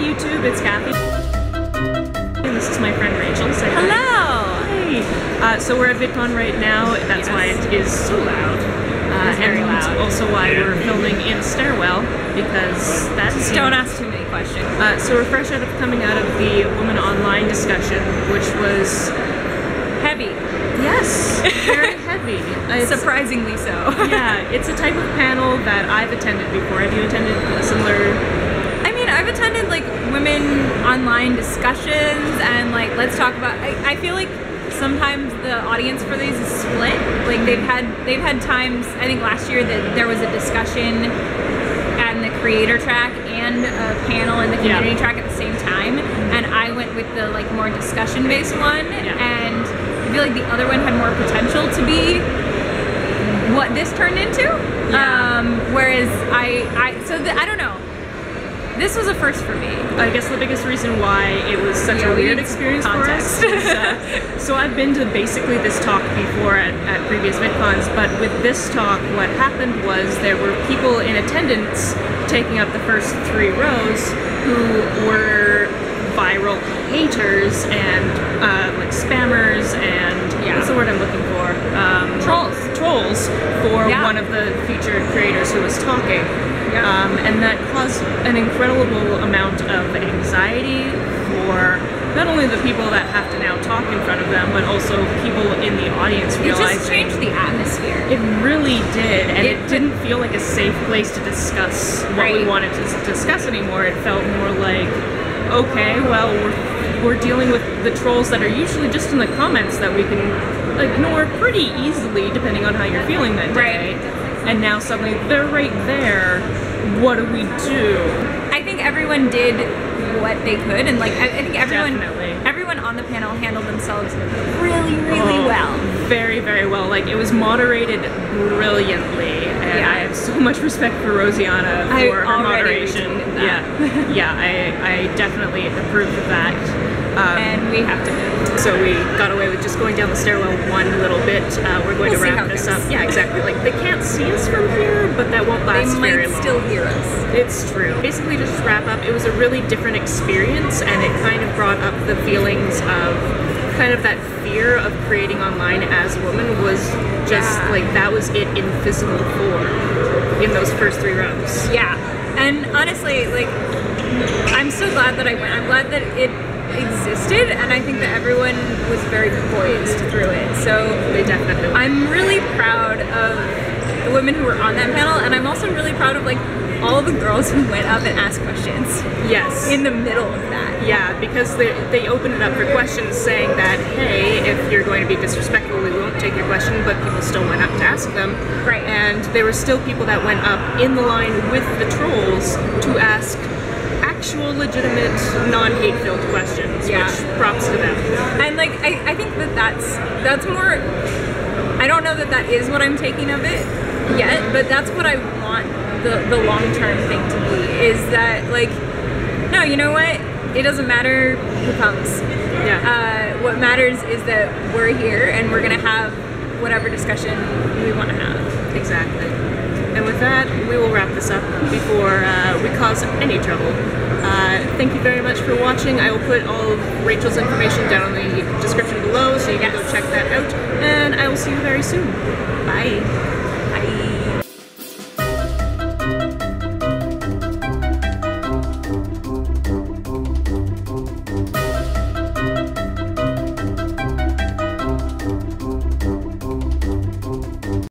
YouTube, it's Kathy. And this is my friend Rachel. Say hi. Hello! Hey! So we're at VidCon right now, that's why it is so loud. It's very loud. Also why we're filming in a stairwell, because that's... Just don't ask too many questions. So we're fresh out of coming out of the Women Online discussion, which was... heavy. Yes, very heavy. Surprisingly so. Yeah, it's a type of panel that I've attended before. Have you attended a similar... I mean, I've attended like women online discussions and like let's talk about. I feel like sometimes the audience for these is split. Like they've had times. I think last year that there was a discussion and the creator track and a panel in the community track at the same time, and I went with the like more discussion based one, and I feel like the other one had more potential to be what this turned into. Whereas I don't know. This was a first for me. I guess the biggest reason why it was such a weird experience for us is, so I've been to basically this talk before at previous VidCons, but with this talk, what happened was there were people in attendance taking up the first 3 rows who were viral haters and like spammers and what's the word I'm looking for? Trolls for one of the featured creators who was talking. And that caused an incredible amount of anxiety for not only the people that have to now talk in front of them, but also people in the audience realizing... It just changed the atmosphere. It really did, and it didn't feel like a safe place to discuss what we wanted to discuss anymore. It felt more like, okay, well, we're dealing with the trolls that are usually just in the comments that we can ignore pretty easily depending on how you're feeling that day. And now suddenly they're right there. What do we do? I think everyone did what they could, and like I think everyone on the panel handled themselves really well. Very, very well. Like it was moderated brilliantly, and I have so much respect for Rosianna for her moderation. I definitely approve of that. And we have to move. So we got away with just going down the stairwell one little bit. We're going to wrap this up. Yeah, exactly. Like they can't see us from here, but that won't last very long. They might still hear us. It's true. Basically, just to wrap up, it was a really different experience, and it kind of brought up the feelings of kind of that fear of creating online as a woman was just like that was it in physical form in those first 3 rows. Yeah, and honestly, like I'm so glad that I went. I'm glad that it existed, and I think that everyone was very poised through it. So they definitely were. I'm really proud of the women who were on that panel, and I'm also really proud of like all the girls who went up and asked questions. Yes. In the middle of that. Yeah, because they opened it up for questions saying that, hey, if you're going to be disrespectful, we won't take your question, but people still went up to ask them. Right. And there were still people that went up in the line with the trolls to ask actual legitimate non-hate-filled questions, which props to them. And like I think that that's more, I don't know that is what I'm taking of it yet, but that's what I want the long-term thing to be, is that like, no, you know what, it doesn't matter who comes. What matters is that we're here and we're gonna have whatever discussion we want to have. Exactly. And with that, we will wrap this up before we cause any trouble. Thank you very much for watching. I will put all of Rachel's information down in the description below, so you can go check that out. And I will see you very soon. Bye.